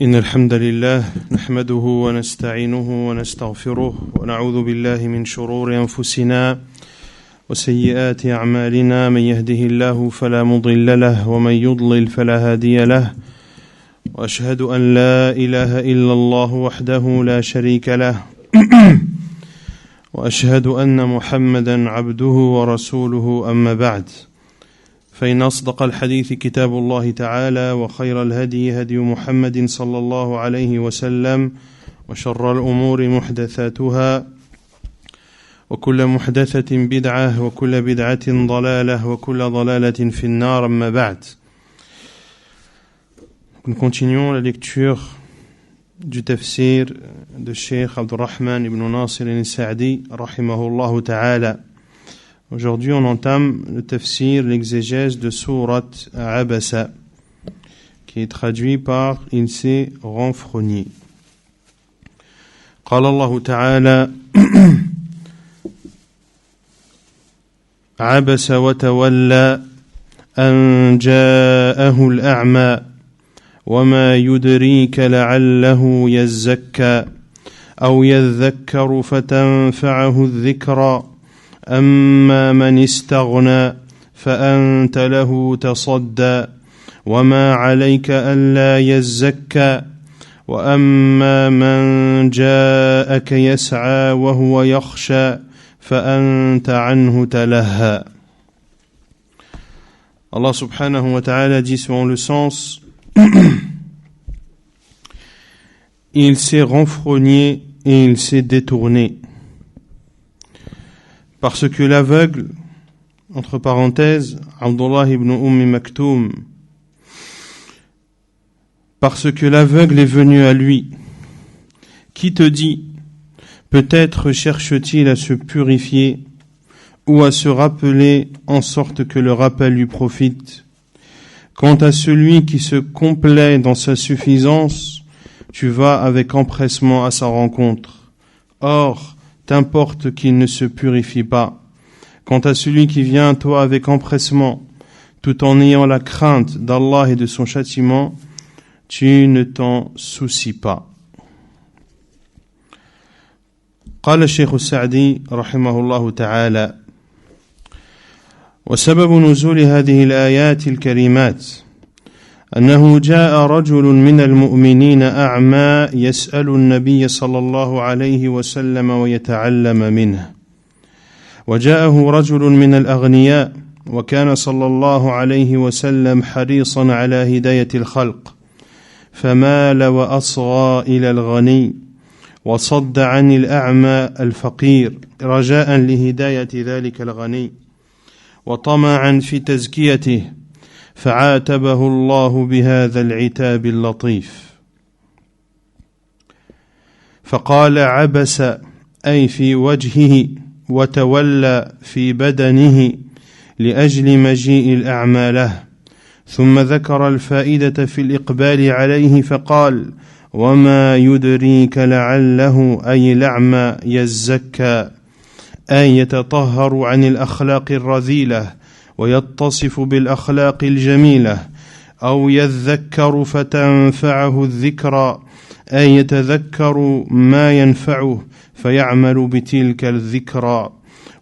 إن الحمد لله نحمده ونستعينه ونستغفره ونعوذ بالله من شرور أنفسنا وسيئات أعمالنا من يهده الله فلا مضل له ومن يضلل فلا هادي له وأشهد أن لا إله إلا الله وحده لا شريك له وأشهد أن محمدا عبده ورسوله أما بعد فإن أصدق الحديث كتاب الله تعالى وخير الهدي هدي محمد صلى الله عليه وسلم وشر الأمور محدثاتها وكل محدثة بدعة وكل بدعة ضلالة وكل ضلالة في النار أما بعد. Nous continuons la lecture du tafsir de Cheikh Abdurrahman ibn Nasir al-Sa'di rahimahullah ta'ala. Aujourd'hui, on entame le tafsir, l'exégèse de sourate Abasa, qui est traduit par « Il s'est renfrogné ». قال الله تعالى عبس وتولى أن جاءه الأعمى وما يدريك لعله يزكى أو يذكر فتنفعه الذكرى أما من استغنى فأنت له تصدى وما عليك ألا يزكى وأما من جاءك يسعى وهو يخشى فأنت عنه تلهى. Allah subhanahu wa ta'ala dit selon le sens il s'est renfrogné et il s'est détourné. Parce que l'aveugle, entre parenthèses, Abdullah ibn Maktoum, parce que l'aveugle est venu à lui, qui te dit, peut-être cherche-t-il à se purifier ou à se rappeler en sorte que le rappel lui profite. Quant à celui qui se complaît dans sa suffisance, tu vas avec empressement à sa rencontre. Or, t'importe qu'il ne se purifie pas. Quant à celui qui vient à toi avec empressement, tout en ayant la crainte d'Allah et de son châtiment, tu ne t'en soucies pas. قال الشيخ السعدي رحمه الله تعالى وسبب نزول هذه الآيات الكريمات أنه جاء رجل من المؤمنين أعمى يسأل النبي صلى الله عليه وسلم ويتعلم منه وجاءه رجل من الأغنياء وكان صلى الله عليه وسلم حريصا على هداية الخلق فمال وأصغى إلى الغني وصد عن الأعمى الفقير رجاء لهداية ذلك الغني وطمعا في تزكيته فعاتبه الله بهذا العتاب اللطيف فقال عبس أي في وجهه وتولى في بدنه لأجل مجيء الأعمى له ثم ذكر الفائدة في الإقبال عليه فقال وما يدريك لعله أي الأعمى يزكى أي يتطهر عن الأخلاق الرذيلة ويتصف بالأخلاق الجميلة أو يذكر فتنفعه الذكرى أي يتذكر ما ينفعه فيعمل بتلك الذكرى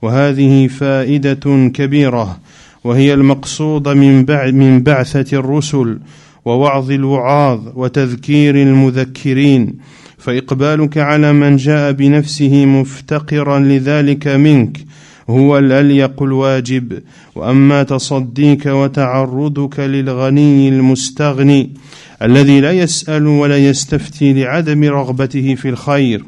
وهذه فائدة كبيرة وهي المقصود من بعثة الرسل ووعظ الوعاظ وتذكير المذكرين فإقبالك على من جاء بنفسه مفتقرا لذلك منك هو الأليق الواجب وأما تصديك وتعرضك للغني المستغني الذي لا يسأل ولا يستفتي لعدم رغبته في الخير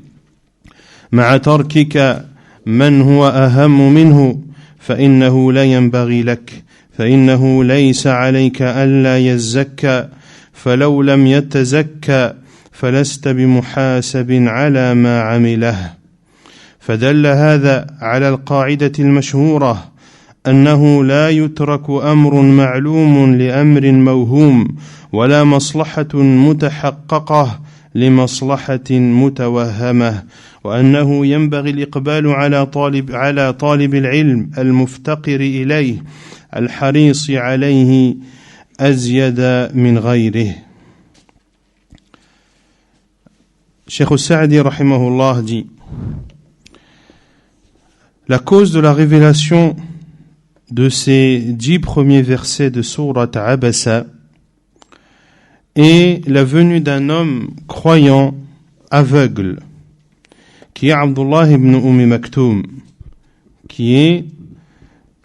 مع تركك من هو أهم منه فإنه لا ينبغي لك فإنه ليس عليك ألا يزكى فلو لم يتزكى فلست بمحاسب على ما عمله فدل هذا على القاعدة المشهورة أنه لا يترك أمر معلوم لأمر موهوم ولا مصلحة متحققة لمصلحة متوهمة وأنه ينبغي الإقبال على طالب العلم المفتقر إليه الحريص عليه أزيد من غيره. Cheikh Sa'di rahimahullah dit: la cause de la révélation de ces 10 premiers versets de Sourate Abasa est la venue d'un homme croyant aveugle, qui est Abdullah ibn Maktoum, qui est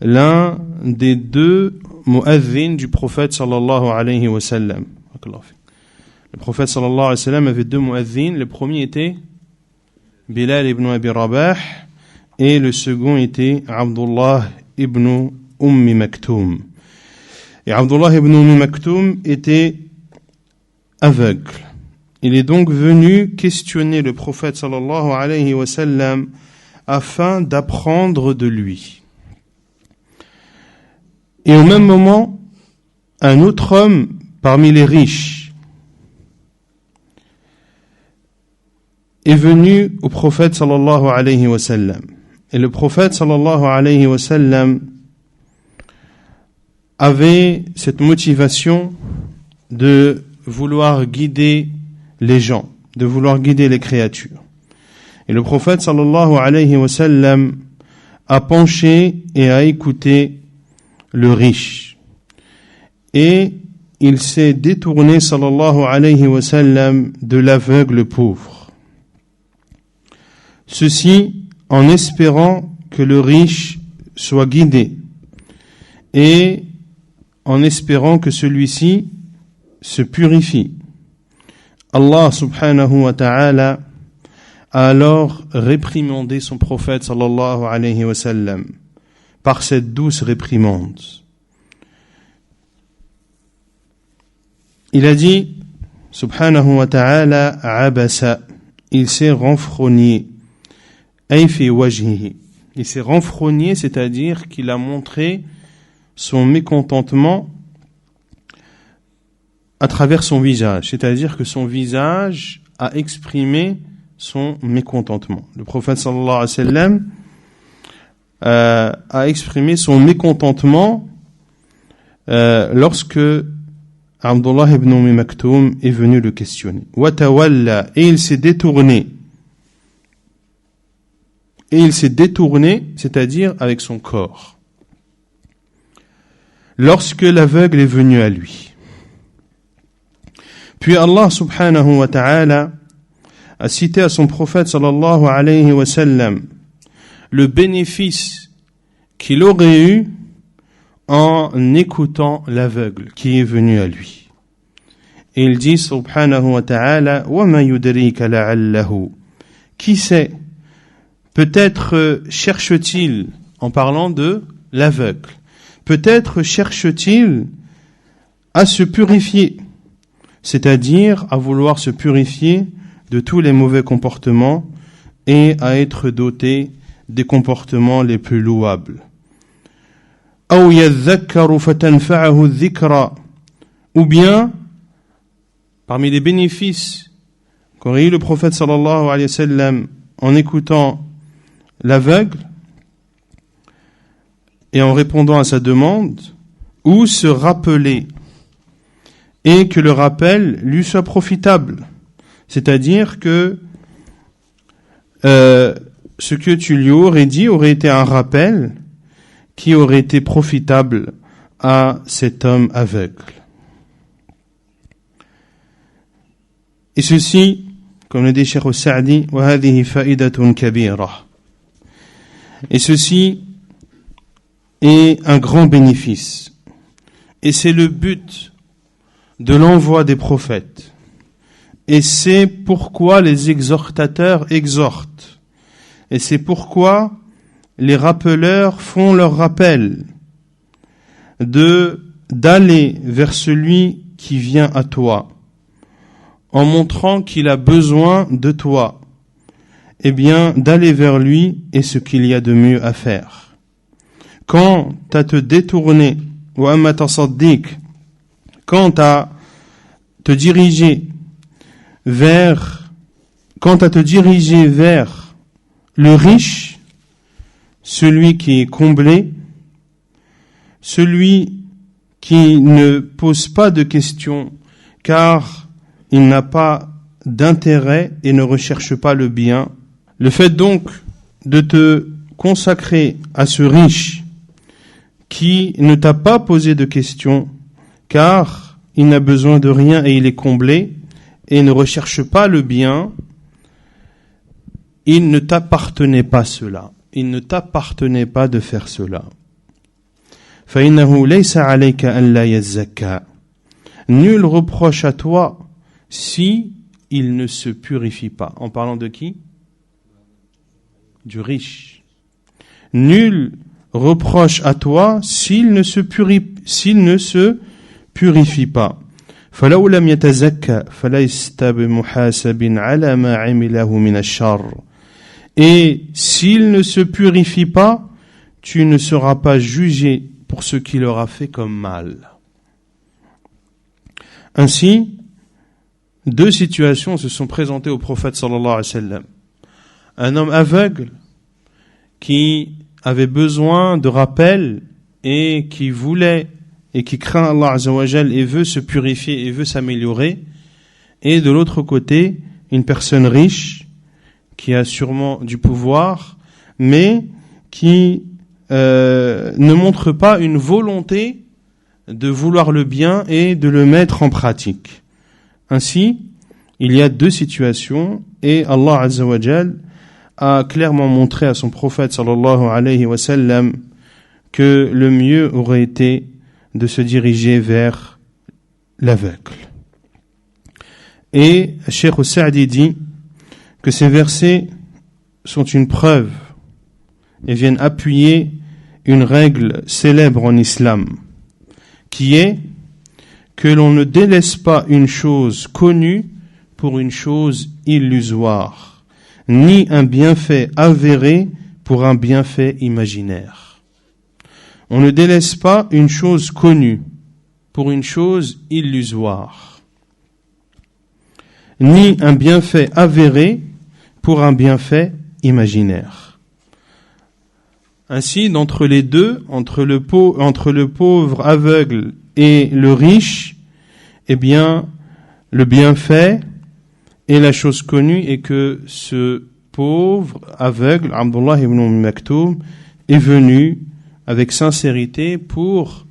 l'un des 2 mu'adhdhin du prophète sallallahu alayhi wa sallam. Le prophète sallallahu alayhi wa sallam avait 2 mu'adhdhin. Le premier était Bilal ibn Abi Rabah et le second était Abdullah ibn Maktoum. Et Abdullah ibn Maktoum était aveugle. Il est donc venu questionner le prophète sallallahu alayhi wa sallam afin d'apprendre de lui. Et au même moment, un autre homme parmi les riches est venu au prophète sallallahu alayhi wa sallam. Et le prophète sallallahu alayhi wa sallam avait cette motivation de vouloir guider les gens, de vouloir guider les créatures. Et le prophète sallallahu alayhi wa sallam a penché et a écouté le riche. Et il s'est détourné sallallahu alayhi wa sallam de l'aveugle pauvre. Ceci en espérant que le riche soit guidé et en espérant que celui-ci se purifie. Allah subhanahu wa ta'ala a alors réprimandé son prophète sallallahu alayhi wa sallam par cette douce réprimande. Il a dit, subhanahu wa ta'ala, abasa, il s'est renfrogné, ay fi wajhihi. Il s'est renfrogné, c'est-à-dire qu'il a montré son mécontentement à travers son visage, c'est-à-dire que son visage a exprimé son mécontentement. Le prophète sallallahu alayhi wa sallam a exprimé son mécontentement lorsque Abdullah ibn Maktoum est venu le questionner. Watawalla, et il s'est détourné. Et il s'est détourné, c'est-à-dire avec son corps. Lorsque l'aveugle est venu à lui. Puis Allah subhanahu wa ta'ala a cité à son prophète sallallahu alayhi wa sallam le bénéfice qu'il aurait eu en écoutant l'aveugle qui est venu à lui. Et il dit subhanahu wa ta'ala wa ma yudrika la'allahu. Qui sait, peut-être cherche-t-il, en parlant de l'aveugle, peut-être cherche-t-il à se purifier, c'est-à-dire à vouloir se purifier de tous les mauvais comportements et à être doté des comportements les plus louables. Ou bien, parmi les bénéfices qu'aurait eu le prophète sallallahu alayhi wa sallam en écoutant l'aveugle et en répondant à sa demande, ou se rappeler et que le rappel lui soit profitable, c'est-à-dire que ce que tu lui aurais dit aurait été un rappel qui aurait été profitable à cet homme aveugle. Et ceci, comme le dit Cheikh Sa'di, وَهَذِهِ فَائِدَةٌ كَبِيرَةٌ. Et ceci est un grand bénéfice. Et c'est le but de l'envoi des prophètes. Et c'est pourquoi les exhortateurs exhortent. Et c'est pourquoi les rappeleurs font leur rappel d'aller vers celui qui vient à toi, en montrant qu'il a besoin de toi, eh bien d'aller vers lui est ce qu'il y a de mieux à faire. Quant à te détourner, ou amma tasaddiq, quant à te diriger vers le riche, celui qui est comblé, celui qui ne pose pas de questions, car il n'a pas d'intérêt et ne recherche pas le bien. Le fait donc de te consacrer à ce riche qui ne t'a pas posé de questions, car il n'a besoin de rien et il est comblé, et ne recherche pas le bien, il ne t'appartenait pas cela. Il ne t'appartenait pas de faire cela. فَإِنَّهُ لَيْسَ عَلَيْكَ أَنْ لَا يَزَّكَّى. Nul reproche à toi si il ne se purifie pas. En parlant de qui? Du riche. Nul reproche à toi s'il ne se purifie pas. فَلَوْ لَمْ يَتَزَكَّى فَلَيْسَ بِمُحَاسَبٍ عَلَى مَا عَمِلَهُ مِنَ الشَّرِّ. Et s'il ne se purifie pas, tu ne seras pas jugé pour ce qu'il aura fait comme mal. Ainsi, deux situations se sont présentées au prophète sallallahu alayhi wa sallam. Un homme aveugle qui avait besoin de rappel et qui voulait et qui craint Allah azza wa jal et veut se purifier et veut s'améliorer. Et de l'autre côté, une personne riche qui a sûrement du pouvoir, mais qui ne montre pas une volonté de vouloir le bien et de le mettre en pratique. Ainsi, il y a deux situations et Allah azza wa jal a clairement montré à son prophète sallallahu alayhi wa sallam que le mieux aurait été de se diriger vers l'aveugle. Et Cheikh Sa'di dit que ces versets sont une preuve et viennent appuyer une règle célèbre en islam, qui est que l'on ne délaisse pas une chose connue pour une chose illusoire, ni un bienfait avéré pour un bienfait imaginaire. On ne délaisse pas une chose connue pour une chose illusoire, ni un bienfait avéré pour un bienfait imaginaire. Ainsi, d'entre les deux, entre le pauvre aveugle et le riche, eh bien, le bienfait et la chose connue est que ce pauvre aveugle, Abdullah ibn Maktoum, est venu avec sincérité pour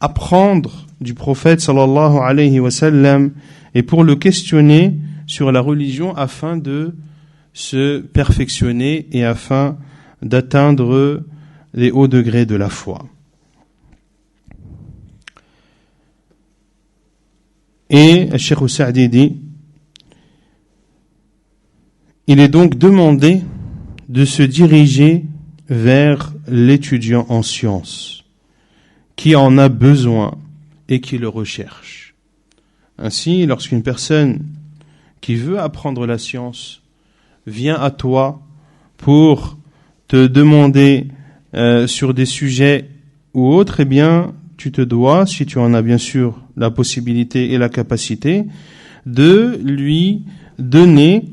apprendre du prophète sallallahu alayhi wa sallam et pour le questionner sur la religion afin de se perfectionner et afin d'atteindre les hauts degrés de la foi. Et Cheikh Sa'di dit, il est donc demandé de se diriger vers l'étudiant en sciences, qui en a besoin et qui le recherche. Ainsi, lorsqu'une personne qui veut apprendre la science vient à toi pour te demander sur des sujets ou autres, eh bien, tu te dois, si tu en as bien sûr la possibilité et la capacité, de lui donner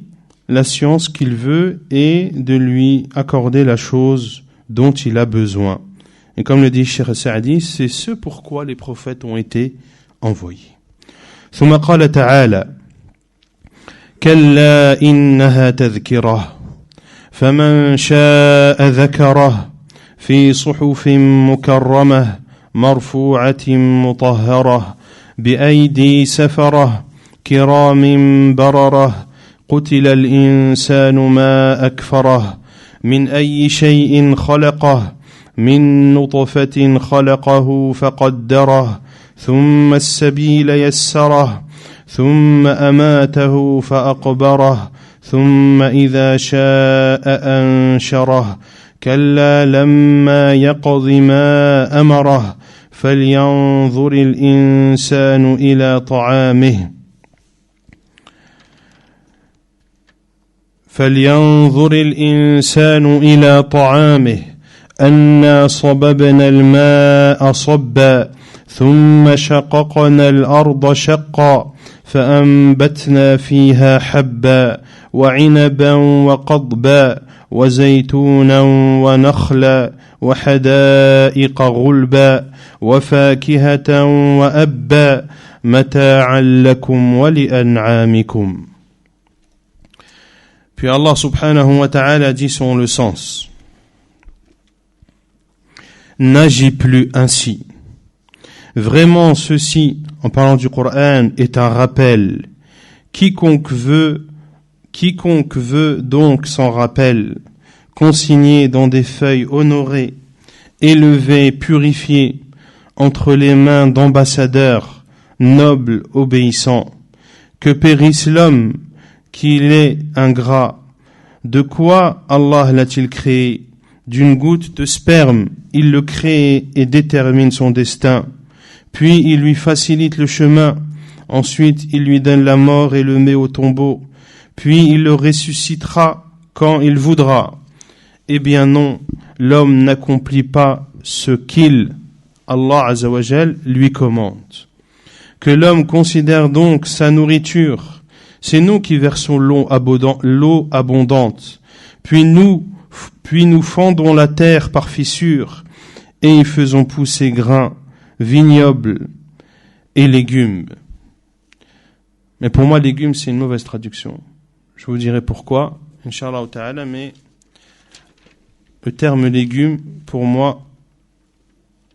la science qu'il veut et de lui accorder la chose dont il a besoin. Et comme le dit Cheikh Sa'di, c'est ce pourquoi les prophètes ont été envoyés. ثم قال تعالى كلا إنها تذكرة فمن شاء ذكره في صحف مكرمة مرفوعة مطهرة بأيدي سفرة كرام بررة قتل الإنسان ما أكفره من أي شيء خلقه من نطفة خلقه فقدره ثم السبيل يسره ثم أماته فأقبره ثم إذا شاء أنشره كلا لما يقض ما أمره فلينظر الإنسان إلى طعامه فلينظر الإنسان إلى طعامه أنا صببنا الماء صبا ثم شققنا الأرض شقا فأنبتنا فيها حبا وعنبا وقضبا وزيتونا ونخلا وحدائق غلبا وفاكهة وأبا متاعا لكم ولأنعامكم. Puis Allah subhanahu wa ta'ala dit selon le sens: n'agis plus ainsi. Vraiment, ceci, en parlant du Coran, est un rappel. Quiconque veut donc s'en rappelle, consigné dans des feuilles honorées, élevé, purifié, entre les mains d'ambassadeurs, nobles, obéissants. Que périsse l'homme, qu'il est ingrat. De quoi Allah l'a-t-il créé? D'une goutte de sperme, il le crée et détermine son destin. Puis il lui facilite le chemin. Ensuite, il lui donne la mort et le met au tombeau. Puis il le ressuscitera quand il voudra. Eh bien non, l'homme n'accomplit pas ce qu'il, Allah Azza wa Jal, lui commande. Que l'homme considère donc sa nourriture. C'est nous qui versons l'eau abondante. Puis nous fendons la terre par fissures et y faisons pousser grains, vignobles et légumes. Mais pour moi, légumes, c'est une mauvaise traduction. Je vous dirai pourquoi, Inch'Allah ta'ala, mais le terme légumes, pour moi,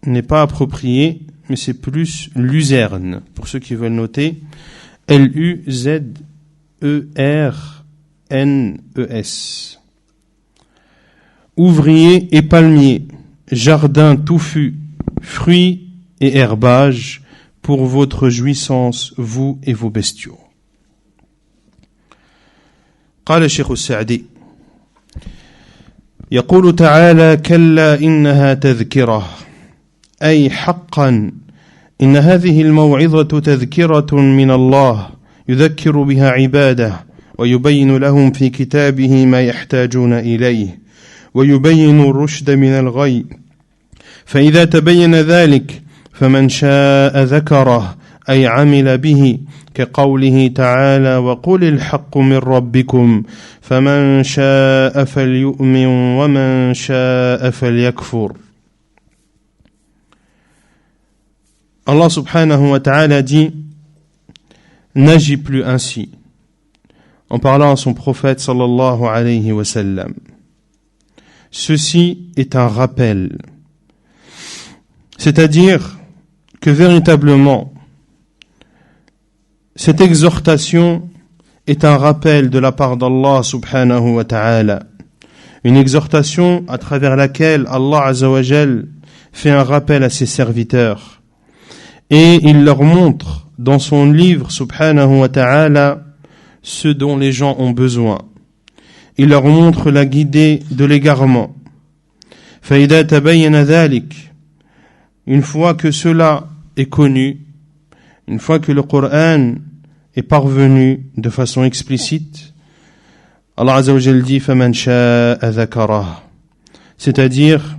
n'est pas approprié, mais c'est plus luzerne, pour ceux qui veulent noter. L-U-Z-E-R-N-E-S. Ouvriers et palmiers, jardins touffus, fruits et herbages, pour votre jouissance, vous et vos bestiaux. قال الشيخ السعدي يقول تعالى: كلا إنها تذكرة، أي حقا إن هذه الموعظة تذكرة من الله يذكر بها عباده ويبين لهم في كتابه ما يحتاجون إليه ويبين الرشد من الغي. فإذا تبين ذلك فمن شاء ذكره أي عمل به، كقوله تعالى: وقل الحق من ربكم فمن شاء فليؤمن ومن شاء فليكفر. Allah subhanahu wa ta'ala dit: n'agis plus ainsi, en parlant à son prophète sallallahu alayhi wa sallam. Ceci est un rappel, c'est-à-dire que véritablement cette exhortation est un rappel de la part d'Allah subhanahu wa ta'ala, une exhortation à travers laquelle Allah azza wa jal fait un rappel à ses serviteurs et il leur montre dans son livre subhanahu wa ta'ala ce dont les gens ont besoin. Il leur montre la guidée de l'égarement. فَإِذَا تَبَيَّنَ ذَلِكَ, une fois que cela est connu, une fois que le Coran est parvenu de façon explicite, Allah Azza wa Jal dit فَمَنْ شَاءَ ذَكَرَهُ, c'est-à-dire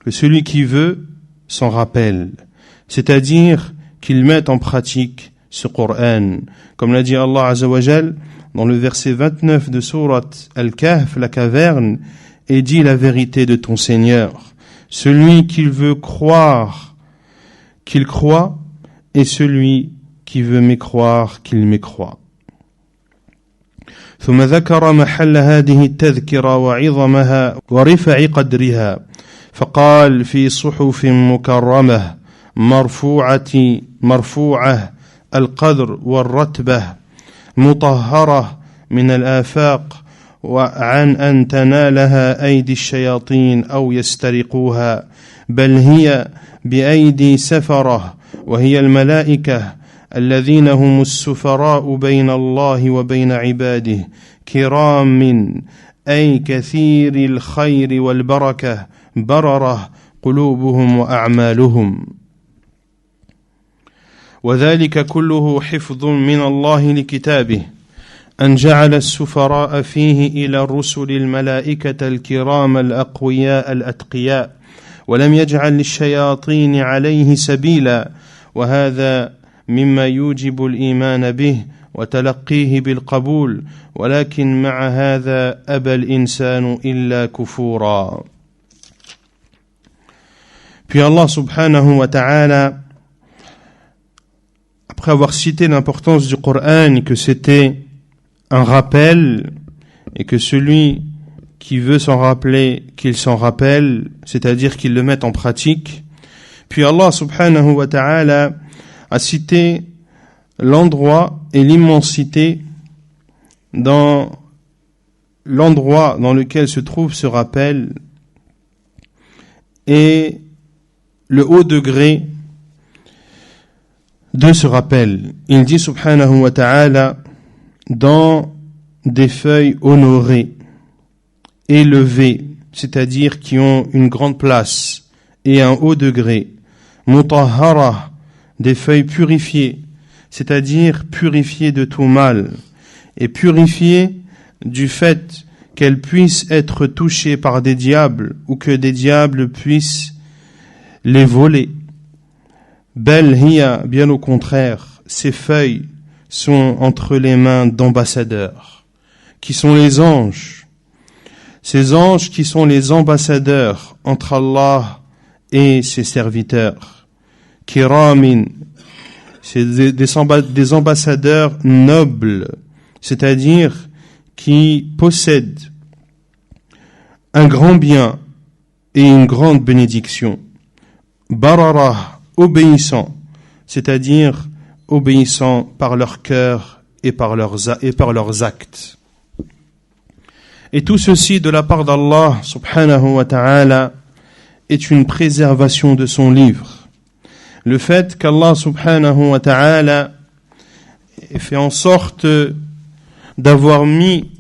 que celui qui veut s'en rappelle, c'est-à-dire qu'il mette en pratique ce Coran, comme l'a dit Allah Azza wa Jal dans le verset 29 de sourate Al-Kahf, la caverne, et dit la vérité de ton Seigneur. Celui qui veut croire, qu'il croit, et celui qui veut mécroire, qu'il mécroit. ثم ذكر محل هذه التذكرة وعظمها ورفع قدرها فقال: في صحف مكرمة مرفوعة القدر والرتبة مطهرة من الآفاق وعن أن تنالها أيدي الشياطين أو يسترقوها، بل هي بأيدي سفرة وهي الملائكة الذين هم السفراء بين الله وبين عباده كرام أي كثير الخير والبركة بررة قلوبهم وأعمالهم. وذلك كله حفظ من الله لكتابه أن جعل السفراء فيه إلى الرسل الملائكة الكرام الأقوياء الأتقياء، ولم يجعل للشياطين عليه سبيلا، وهذا مما يوجب الإيمان به وتلقيه بالقبول، ولكن مع هذا أبى الإنسان إلا كفورا. Puis Allah subhanahu wa ta'ala, après avoir cité l'importance du Coran, que c'était un rappel et que celui qui veut s'en rappeler, qu'il s'en rappelle, c'est-à-dire qu'il le mette en pratique. Puis Allah subhanahu wa ta'ala a cité l'endroit et l'immensité dans l'endroit dans lequel se trouve ce rappel et le haut degré de ce rappel. Il dit subhanahu wa ta'ala dans des feuilles honorées, élevées, c'est-à-dire qui ont une grande place et un haut degré, mutahhara, des feuilles purifiées, c'est-à-dire purifiées de tout mal et purifiées du fait qu'elles puissent être touchées par des diables ou que des diables puissent les voler. Bel hiya, bien au contraire, ces feuilles sont entre les mains d'ambassadeurs, qui sont les anges. Ces anges qui sont les ambassadeurs entre Allah et ses serviteurs. Kiramin, c'est des ambassadeurs nobles, c'est-à-dire qui possèdent un grand bien et une grande bénédiction. Barara, obéissant, c'est-à-dire obéissant par leur cœur et par leurs actes. Et tout ceci de la part d'Allah subhanahu wa ta'ala est une préservation de son livre. Le fait qu'Allah subhanahu wa ta'ala ait fait en sorte d'avoir mis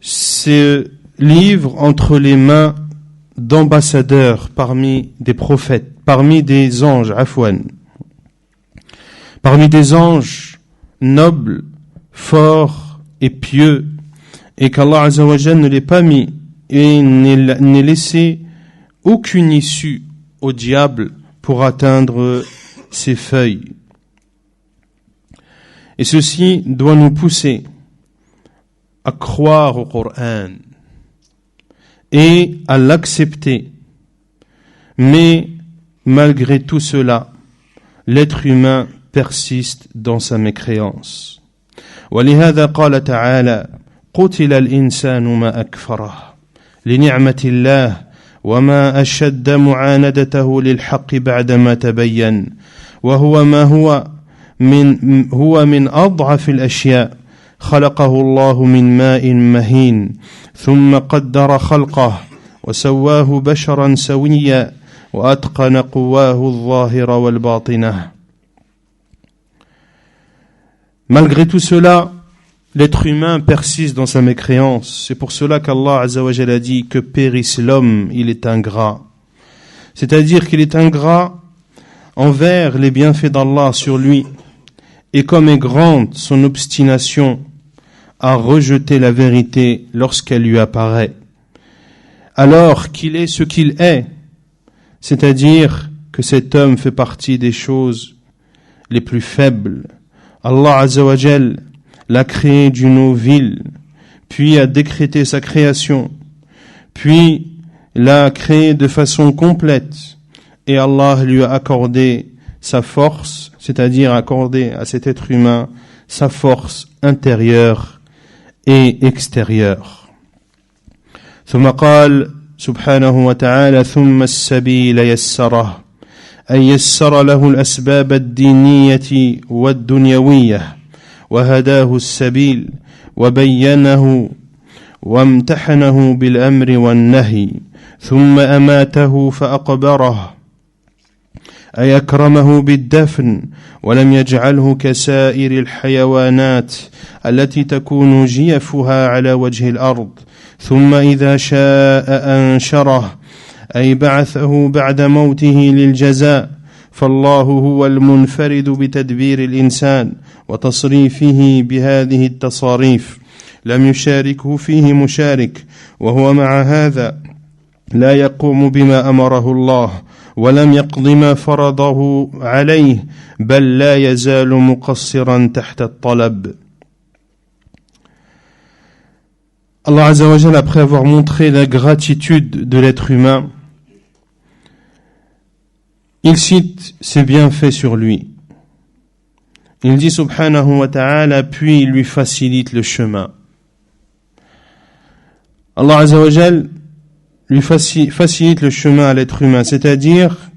ce livre entre les mains d'ambassadeurs parmi des prophètes, parmi des anges, parmi des anges nobles, forts et pieux, et qu'Allah Azza wa Jalla ne l'ait pas mis et n'ait laissé aucune issue au diable pour atteindre ses feuilles. Et ceci doit nous pousser à croire au Coran et à l'accepter. Mais malgré tout cela, l'être humain persiste dans sa mécréance. ولهذا قال تعالى: قتل الإنسان ما أكفره لنعمة الله وما أشد معاندته للحق بعدما تبين وهو ما هو من أضعف الأشياء خلقه الله من ماء مهين ثم قدر خلقه وسواه بشرا سويا وأتقن قواه الظاهرة والباطنة. Malgré tout cela, l'être humain persiste dans sa mécréance. C'est pour cela qu'Allah Azza wa Jalla dit que périsse l'homme, il est ingrat. C'est-à-dire qu'il est ingrat envers les bienfaits d'Allah sur lui. Et comme est grande son obstination à rejeter la vérité lorsqu'elle lui apparaît, alors qu'il est ce qu'il est, c'est-à-dire que cet homme fait partie des choses les plus faibles. Allah Azza wa Jalla l'a créé d'une eau vile, puis a décrété sa création, puis l'a créé de façon complète, et Allah lui a accordé sa force, c'est-à-dire accordé à cet être humain sa force intérieure et extérieure. ثم قال سبحانه وتعالى: ثم السبيل يسره أي يسر له الأسباب الدينية والدنيوية وهداه السبيل وبينه وامتحنه بالأمر والنهي ثم أماته فأقبره أي أكرمه بالدفن ولم يجعله كسائر الحيوانات التي تكون جيفها على وجه الأرض ثم إذا شاء أنشره أي بعثه بعد موته للجزاء فالله هو المنفرد بتدبير الإنسان وتصريفه بهذه التصاريف لم يشاركه فيه مشارك وهو مع هذا لا يقوم بما أمره الله ولم يقض ما فرضه عليه بل لا يزال مقصرا تحت الطلب. Allah Azza wa Jalla, après avoir montré la gratitude de l'être humain, il cite ses bienfaits sur lui. Il dit subhanahu wa ta'ala, puis il lui facilite le chemin. Allah Azza wa Jal lui facilite le chemin à l'être humain, c'est-à-dire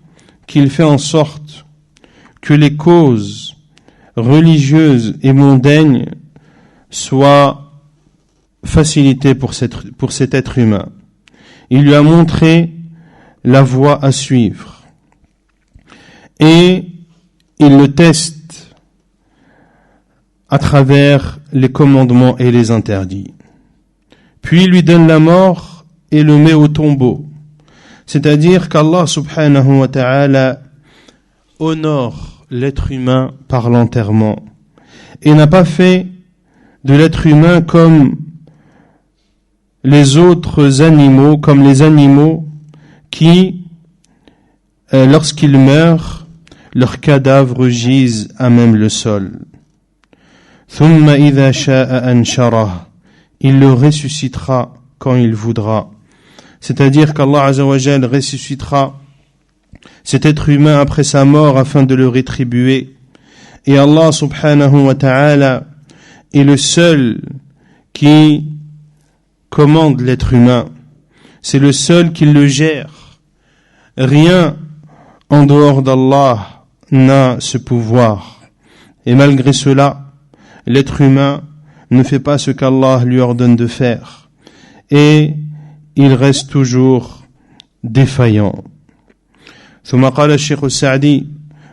qu'il fait en sorte que les causes religieuses et mondaines soient facilitées pour cet être humain. Il lui a montré la voie à suivre et il le teste à travers les commandements et les interdits. Puis il lui donne la mort et le met au tombeau. C'est-à-dire qu'Allah subhanahu wa ta'ala honore l'être humain par l'enterrement et n'a pas fait de l'être humain comme les autres animaux, comme les animaux qui, lorsqu'ils meurent, leurs cadavres gisent à même le sol. ثم إذا شاء أنشره. Il le ressuscitera quand il voudra. C'est-à-dire qu'Allah Azza wa Jal ressuscitera cet être humain après sa mort afin de le rétribuer. Et Allah subhanahu wa ta'ala est le seul qui commande l'être humain. C'est le seul qui le gère. Rien en dehors d'Allah n'a ce pouvoir. Et malgré cela, l'être humain ne fait pas ce qu'Allah lui ordonne de faire. Et il reste toujours défaillant. ثم قال الشيخ السعدي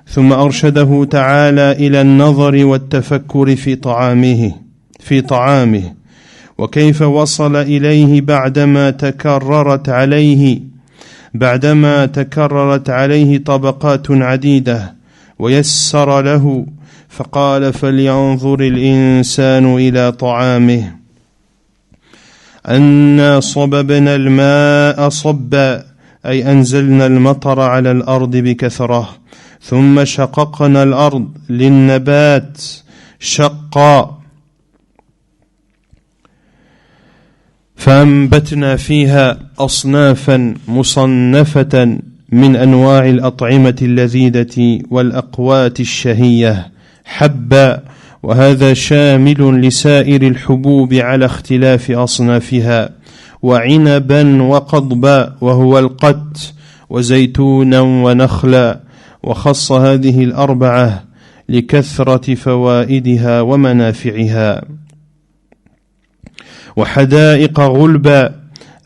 ثم أرشده تعالى إلى النظر والتفكر في طعامه وكيف وصل إليه بعدما تكررت عليه طبقات عديدة ويسر له فقال فلينظر الإنسان إلى طعامه أنا صببنا الماء صبا أي أنزلنا المطر على الأرض بكثرة ثم شققنا الأرض للنبات شقا فأنبتنا فيها أصنافا مصنفة من أنواع الأطعمة اللذيذة والأقوات الشهية حبا وهذا شامل لسائر الحبوب على اختلاف أصنافها وعنبا وقضبا وهو القت وزيتونا ونخلا وخص هذه الأربعة لكثرة فوائدها ومنافعها وحدائق غلبا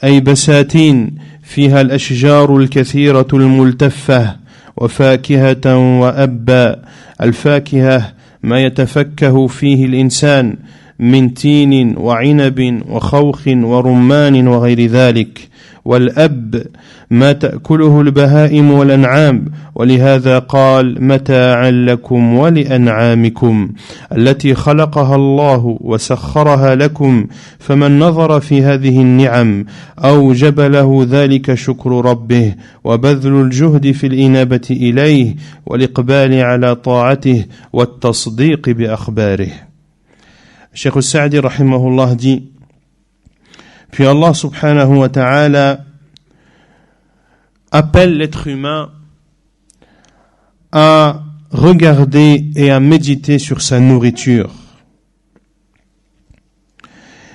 أي بساتين فيها الأشجار الكثيرة الملتفة وفاكهة وأبا الفاكهة ما يتفكه فيه الإنسان من تين وعنب وخوخ ورمان وغير ذلك والأب ما تأكله البهائم والأنعام ولهذا قال متاعا لكم ولأنعامكم التي خلقها الله وسخرها لكم فمن نظر في هذه النعم أوجب له ذلك شكر ربه وبذل الجهد في الإنابة إليه والإقبال على طاعته والتصديق بأخباره. Cheikh al-Sa'di rahimahullah dit, puis Allah subhanahu wa ta'ala appelle l'être humain à regarder et à méditer sur sa nourriture.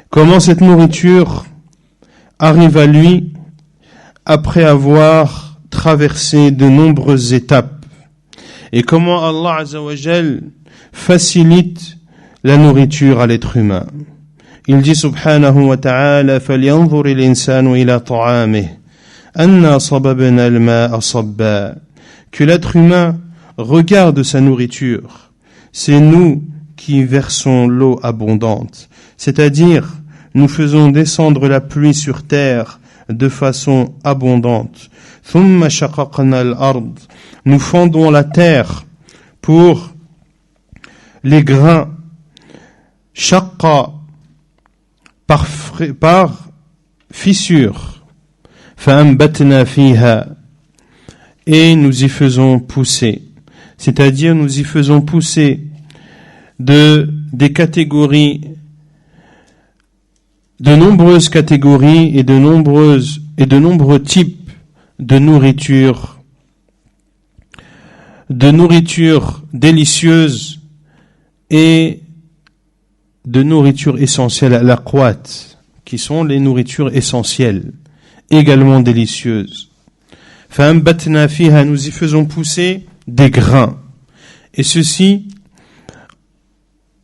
Comment cette nourriture arrive à lui après avoir traversé de nombreuses étapes et comment Allah Azza wa Jal facilite la nourriture à l'être humain. Il dit subhanahu wa ta'ala فَلْيَنْظُرِ الْإِنسَانُ إِلَى طَعَامِهِ أَنَّا صَبَبْنَا الْمَاءَ صَبًّا. Que l'être humain regarde sa nourriture. C'est nous qui versons l'eau abondante. C'est-à-dire, nous faisons descendre la pluie sur terre de façon abondante. ثُمَّ شَقَقْنَا الْأَرْضِ. Nous fendons la terre pour les grains. Shaqqa par fissure, فأنبتنا فيها et nous y faisons pousser, c'est-à-dire nous y faisons pousser des catégories, de nombreuses catégories et de nombreux types de nourriture délicieuse et de nourriture essentielle à l'aqwat, qui sont les nourritures essentielles, également délicieuses. فَأَنْبَتْنَا فِيهَا, nous y faisons pousser des grains. Et ceci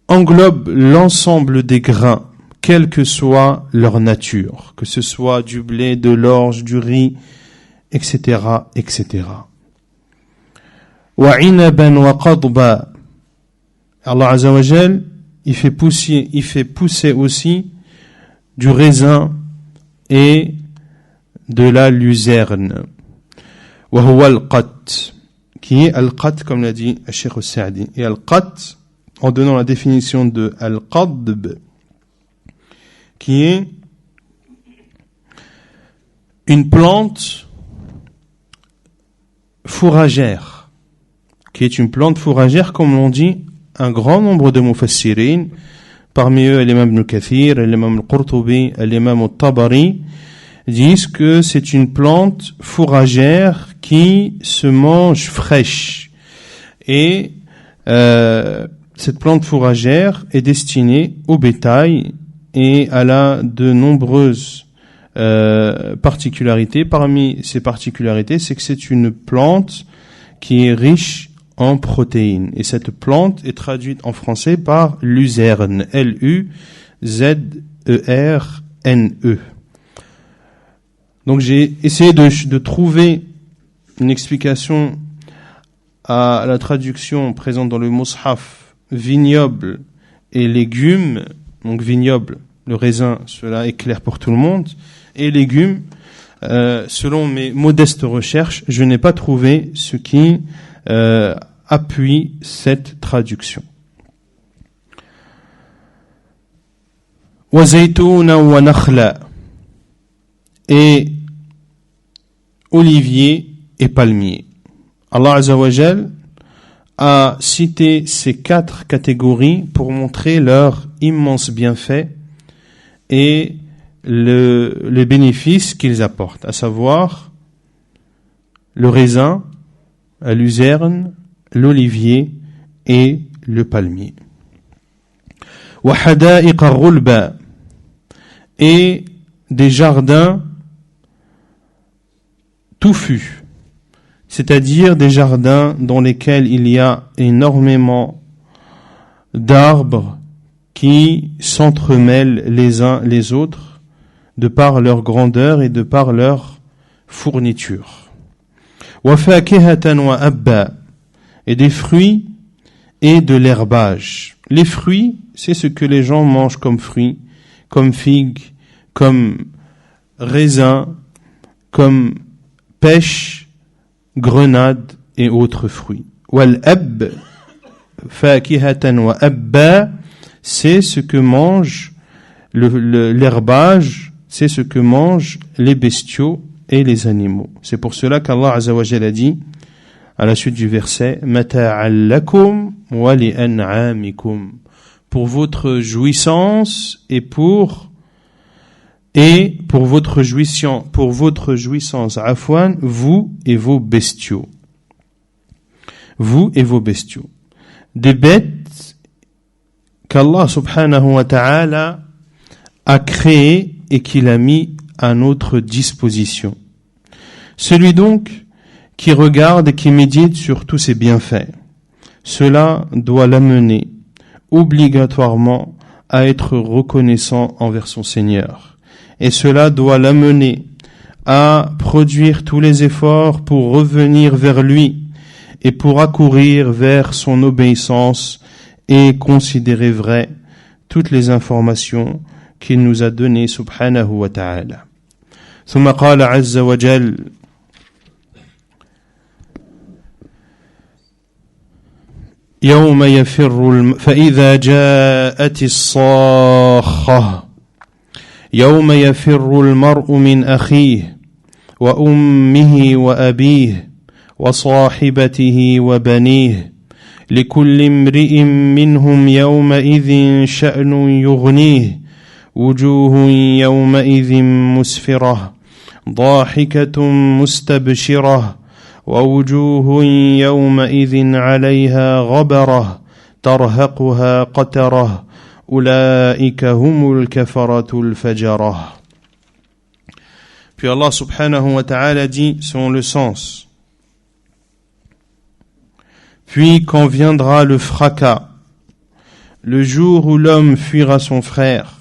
englobe l'ensemble des grains, quelle que soit leur nature, que ce soit du blé, de l'orge, du riz, etc., etc. وَعِنَبًا وَقَضْبًا, Allah Azza wa Jal, il fait pousser aussi du raisin et de la luzerne. وَهُوَ الْقَتْ, qui est al-qat, comme l'a dit Cheikh al-Sa'di. Et al-qat, en donnant la définition de al-qadb, qui est une plante fourragère, comme l'ont dit un grand nombre de mufassirin, parmi eux l'imam Ibn Kathir, l'imam al-Qurtubi, l'imam al-Tabari, disent que c'est une plante fourragère qui se mange fraîche. Et cette plante fourragère est destinée au bétail et elle a de nombreuses particularités. Parmi ces particularités, c'est que c'est une plante qui est riche en protéines. Et cette plante est traduite en français par luzerne, L-U-Z-E-R-N-E. Donc j'ai essayé de trouver une explication à la traduction présente dans le Mushaf, vignoble et légumes. Donc vignoble, le raisin, cela est clair pour tout le monde. Et légumes, selon mes modestes recherches, je n'ai pas trouvé ce qui appuie cette traduction. Wa zaytuna wa nakhla, et olivier et palmier. Allah Azza wa Jal a cité ces 4 catégories pour montrer leur immense bienfait et les bénéfices qu'ils apportent, à savoir le raisin, la luzerne, l'olivier et le palmier. Wa hada'iq ar-rulba, et des jardins touffus, c'est-à-dire des jardins dans lesquels il y a énormément d'arbres qui s'entremêlent les uns les autres de par leur grandeur et de par leur fourniture. Wa fakihatan wa abba, et des fruits et de l'herbage. Les fruits, c'est ce que les gens mangent comme fruits, comme figues, comme raisins, comme pêche, grenade et autres fruits. Wal ab, fakihatan wa abba, c'est ce que mange l'herbage, c'est ce que mangent les bestiaux et les animaux. C'est pour cela qu'Allah Azza wa Jalla a dit, à la suite du verset, mata'an lakum wa li'an'amikum, pour votre jouissance et pour votre jouissance, afwan, vous et vos bestiaux. Vous et vos bestiaux. Des bêtes qu'Allah subhanahu wa ta'ala a créées et qu'il a mis à notre disposition. Celui donc qui regarde et qui médite sur tous ces bienfaits, cela doit l'amener obligatoirement à être reconnaissant envers son Seigneur. Et cela doit l'amener à produire tous les efforts pour revenir vers lui et pour accourir vers son obéissance et considérer vraies toutes les informations qu'il nous a données subhanahu wa ta'ala. ثم قال عز وجل يوم يفر فإذا جاءت الصاخة يوم يفر المرء من أخيه وأمه وأبيه وصاحبته وبنيه لكل امرئ منهم يومئذ شأن يغنيه وجوه يومئذ مسفرة ضاحكة مستبشرة ووجوه يومئذ عليها غبرة ترهقها قترة أولئك هم الكفرة الفجرة. Puis Allah subhanahu wa ta'ala dit selon le sens: puis quand viendra le fracas, le jour où l'homme fuira son frère,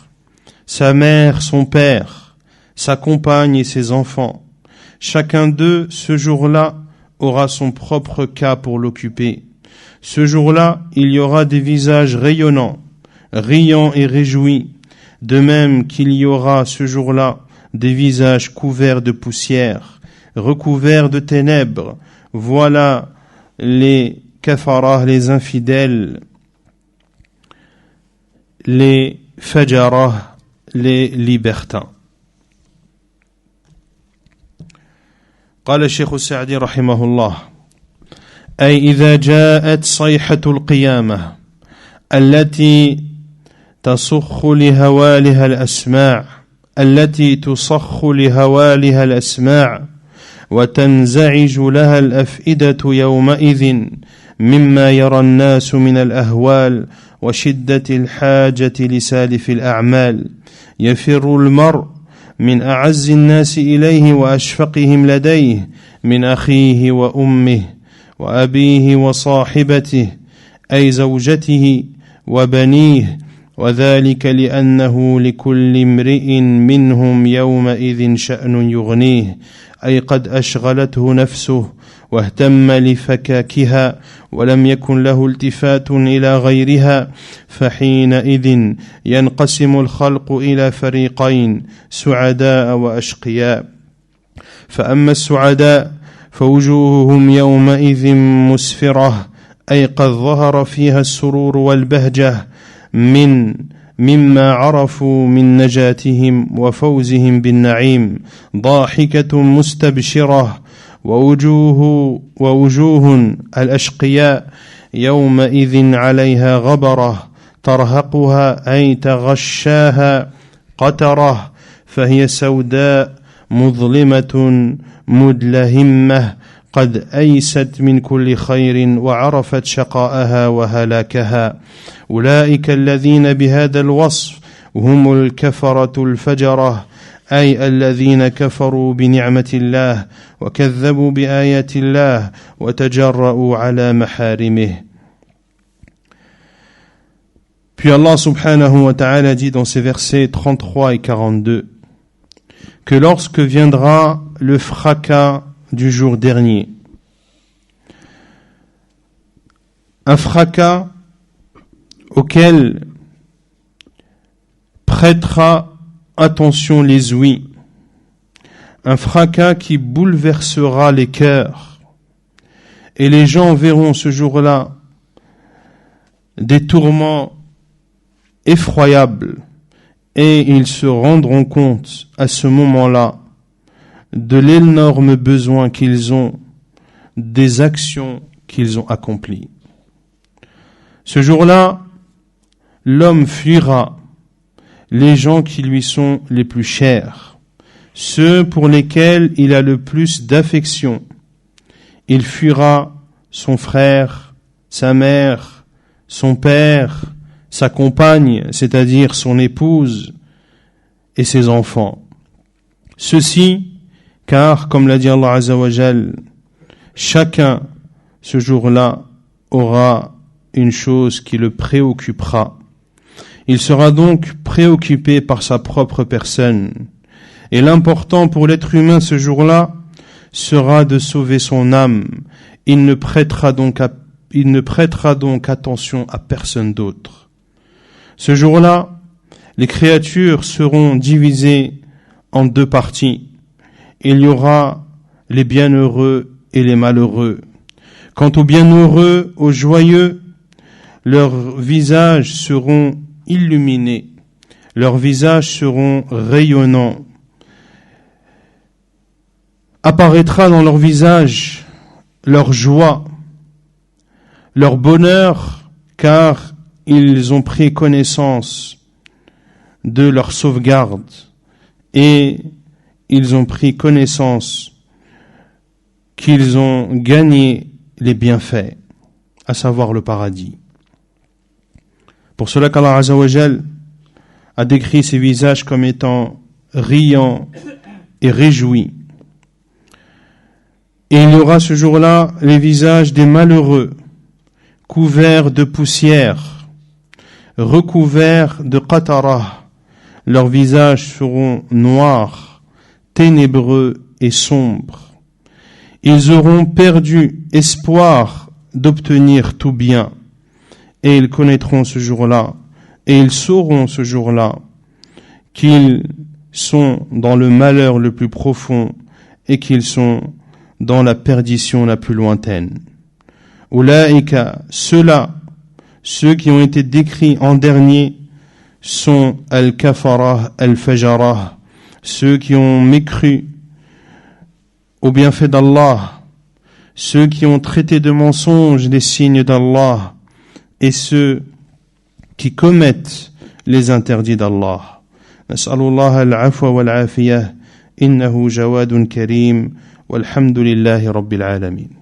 sa mère, son père, sa compagne et ses enfants, chacun d'eux ce jour-là aura son propre cas pour l'occuper. Ce jour-là, il y aura des visages rayonnants, riants et réjouis, de même qu'il y aura ce jour-là des visages couverts de poussière, recouverts de ténèbres. Voilà les kafarah, les infidèles, les fajarah, les libertins. قال الشيخ السعدي رحمه الله: أي إذا جاءت صيحة القيامة التي تصخ لهوالها الأسماع وتنزعج لها الأفئدة يومئذ مما يرى الناس من الأهوال وشدة الحاجة لسالف الأعمال، يفر المرء من أعز الناس إليه وأشفقهم لديه من أخيه وأمه وأبيه وصاحبته أي زوجته وبنيه، وذلك لأنه لكل امرئ منهم يومئذ شأن يغنيه، أي قد أشغلته نفسه واهتم لفكاكها ولم يكن له التفات إلى غيرها، فحينئذ ينقسم الخلق إلى فريقين: سعداء وأشقياء. فأما السعداء فوجوههم يومئذ مسفرة، أي قد ظهر فيها السرور والبهجة مما عرفوا من نجاتهم وفوزهم بالنعيم، ضاحكة مستبشرة. ووجوه الأشقياء يومئذ عليها غبرة ترهقها أي تغشاها قترة، فهي سوداء مظلمة مدلهمة قد أيست من كل خير وعرفت شقاءها وهلاكها. أولئك الذين بهذا الوصف هم الكفرة الفجرة، أي الذين كفروا بنعمة الله وكذبوا بآيات الله وتجرؤوا على محارمه. Puis Allah subhanahu wa ta'ala dit dans ces versets 33 et 42 que lorsque viendra le fracas du jour dernier, un fracas auquel prêtera attention les ouïes, un fracas qui bouleversera les cœurs, et les gens verront ce jour-là des tourments effroyables, et ils se rendront compte à ce moment-là de l'énorme besoin qu'ils ont des actions qu'ils ont accomplies. Ce jour-là, l'homme fuira les gens qui lui sont les plus chers, ceux pour lesquels il a le plus d'affection. Il fuira son frère, sa mère, son père, sa compagne, c'est-à-dire son épouse, et ses enfants. Ceci, car, comme l'a dit Allah Azza wa Jal, chacun, ce jour-là, aura une chose qui le préoccupera. Il sera donc préoccupé par sa propre personne. Et l'important pour l'être humain ce jour-là sera de sauver son âme. Il ne prêtera donc attention à personne d'autre. Ce jour-là, les créatures seront divisées en deux parties. Il y aura les bienheureux et les malheureux. Quant aux bienheureux, aux joyeux, leurs visages seront illuminés, leurs visages seront rayonnants. Apparaîtra dans leur visage leur joie, leur bonheur, car ils ont pris connaissance de leur sauvegarde et ils ont pris connaissance qu'ils ont gagné les bienfaits, à savoir le paradis. Pour cela qu'Allah Azza wa Jal a décrit ces visages comme étant riants et réjouis. Et il y aura ce jour-là les visages des malheureux, couverts de poussière, recouverts de qatara. Leurs visages seront noirs, ténébreux et sombres. Ils auront perdu espoir d'obtenir tout bien. Et ils connaîtront ce jour-là, et ils sauront ce jour-là qu'ils sont dans le malheur le plus profond et qu'ils sont dans la perdition la plus lointaine. Ulaïka, ceux-là, ceux qui ont été décrits en dernier, sont al-kafara al-fajara, ceux qui ont mécru au bienfait d'Allah, ceux qui ont traité de mensonges les signes d'Allah, et ceux qui commettent les interdits d'Allah. نسأل الله العفو والعافية إنه جواد كريم والحمد لله رب العالمين.